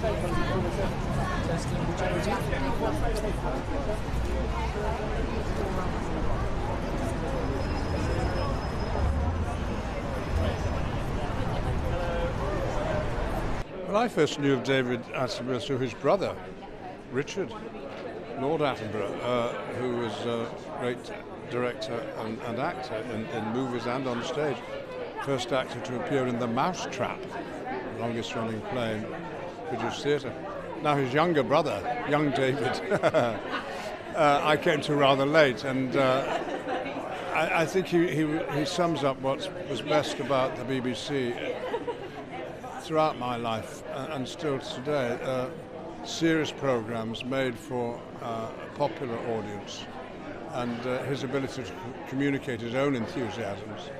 Well, I first knew of David Attenborough through his brother, Richard, Lord Attenborough, who was a great director and actor in movies and on stage. First actor to appear in The Mousetrap, the longest running play in British theatre. Now his younger brother, young David, I came to rather late, and I think he sums up what was best about the BBC throughout my life and still today. Serious programmes made for a popular audience, and his ability to communicate his own enthusiasms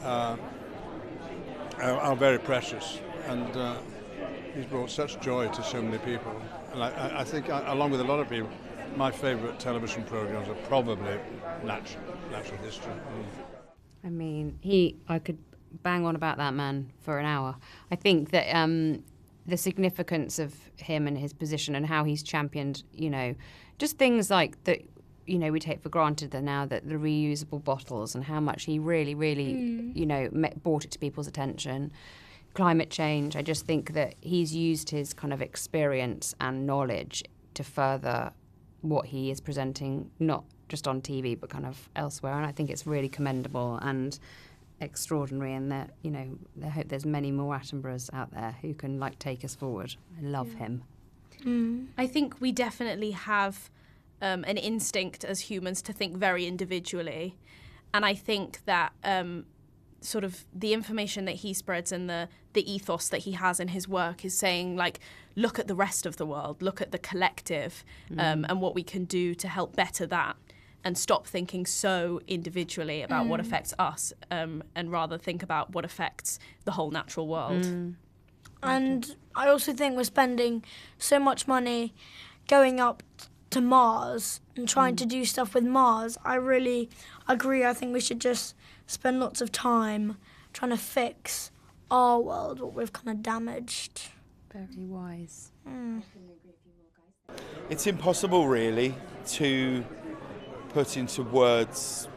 are very precious, and he's brought such joy to so many people. And I think, along with a lot of people, my favourite television programmes are probably natural history. I mean, I could bang on about that man for an hour. I think that the significance of him and his position and how he's championed, just things like that, we take for granted that now, that the reusable bottles, and how much he really, brought it to people's attention. Climate change, I just think that he's used his kind of experience and knowledge to further what he is presenting, not just on TV, but kind of elsewhere. And I think it's really commendable and extraordinary, and that, I hope there's many more Attenboroughs out there who can take us forward. I love him. I think we definitely have an instinct as humans to think very individually, and I think that sort of the information that he spreads and the ethos that he has in his work is saying, look at the rest of the world, look at the collective, and what we can do to help better that, and stop thinking so individually about what affects us, and rather think about what affects the whole natural world. And I also think we're spending so much money going up to Mars and trying to do stuff with Mars. I really agree. I think we should just spend lots of time trying to fix our world, what we've kind of damaged. Very wise. It's impossible, really, to put into words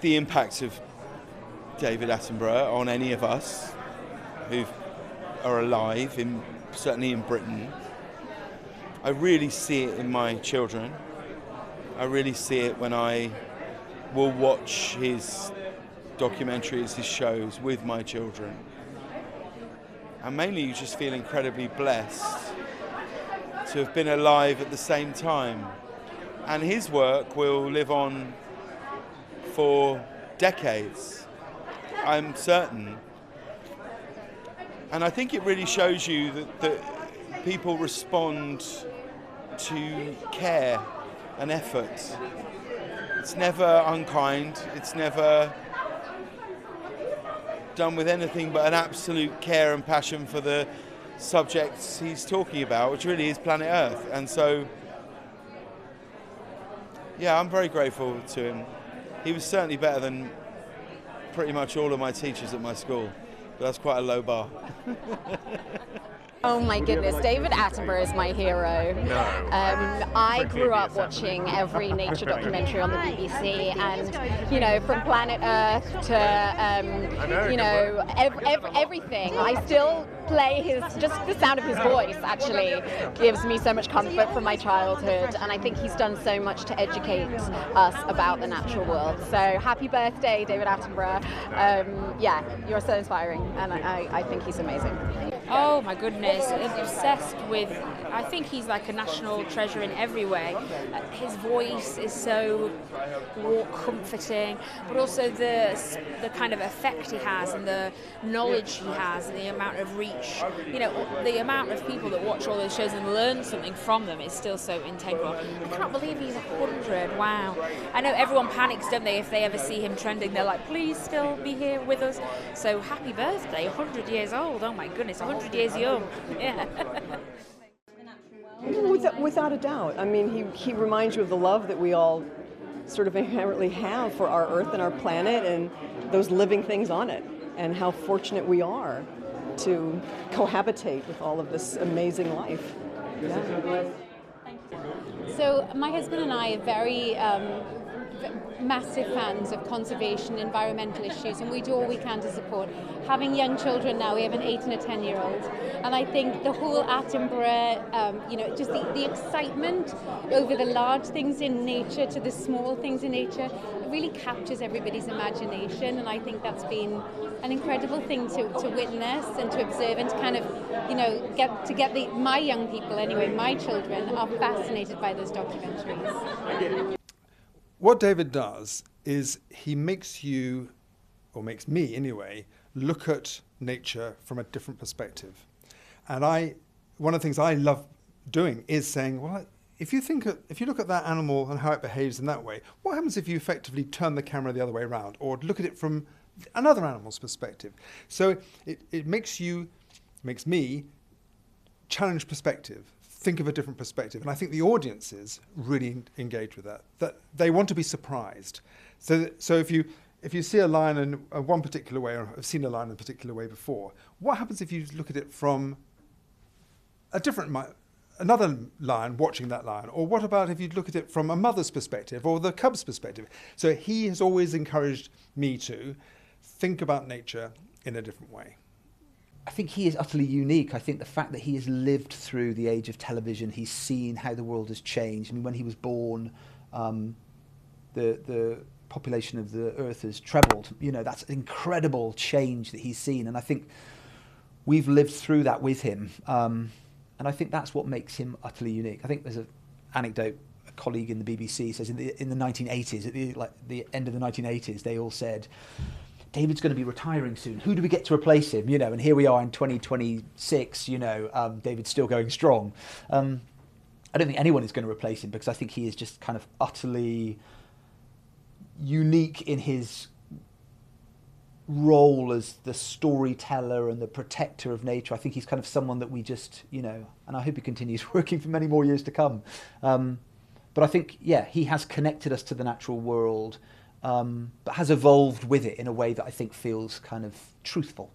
the impact of David Attenborough on any of us who are alive, certainly in Britain. I really see it in my children. I really see it when I will watch his documentaries, his shows with my children. And mainly you just feel incredibly blessed to have been alive at the same time. And his work will live on for decades, I'm certain. And I think it really shows you that people respond to care and effort. It's never unkind, it's never done with anything but an absolute care and passion for the subjects he's talking about, which really is planet Earth. And so, yeah, I'm very grateful to him. He was certainly better than pretty much all of my teachers at my school, but that's quite a low bar. Oh my goodness, David Attenborough is my hero. I grew up watching every nature documentary on the BBC, and from Planet Earth to everything. I still play just the sound of his voice actually gives me so much comfort from my childhood, and I think he's done so much to educate us about the natural world. So happy birthday, David Attenborough. You're so inspiring, and I think he's amazing. Oh my goodness, obsessed with, I think he's like a national treasure in every way. His voice is so comforting, but also the kind of effect he has and the knowledge he has and the amount of reach. The amount of people that watch all those shows and learn something from them is still so integral. I cannot believe he's 100, wow. I know everyone panics, don't they, if they ever see him trending. They're like, please still be here with us. So happy birthday, 100 years old, oh my goodness, 100 years young. Yeah. Without a doubt. I mean, he reminds you of the love that we all sort of inherently have for our Earth and our planet and those living things on it, and how fortunate we are to cohabitate with all of this amazing life. Yeah. So my husband and I are very massive fans of conservation, environmental issues, and we do all we can to support. Having young children now, we have an 8 and a 10-year-old, and I think the whole Attenborough, just the excitement over the large things in nature to the small things in nature, it really captures everybody's imagination, and I think that's been an incredible thing to witness and to observe and to kind of, my young people anyway, my children are fascinated by those documentaries. What David does is he makes you, or makes me anyway, look at nature from a different perspective. And one of the things I love doing is saying, well, if you look at that animal and how it behaves in that way, what happens if you effectively turn the camera the other way around, or look at it from another animal's perspective? So it makes me challenge perspective, think of a different perspective. And I think the audiences really engage with that they want to be surprised. So if you see a lion in one particular way, or have seen a lion in a particular way before, what happens if you look at it from another lion watching that lion? Or what about if you look at it from a mother's perspective or the cub's perspective? So he has always encouraged me to think about nature in a different way. I think he is utterly unique. I think the fact that he has lived through the age of television, he's seen how the world has changed. I mean, when he was born, the population of the Earth has trebled. That's an incredible change that he's seen. And I think we've lived through that with him. And I think that's what makes him utterly unique. I think there's an anecdote, a colleague in the BBC says in the 1980s, at the end of the 1980s, they all said, David's going to be retiring soon. Who do we get to replace him? And here we are in 2026, David's still going strong. I don't think anyone is going to replace him, because I think he is just kind of utterly unique in his role as the storyteller and the protector of nature. I think he's kind of someone that we just, and I hope he continues working for many more years to come. But I think, he has connected us to the natural world, but has evolved with it in a way that I think feels kind of truthful.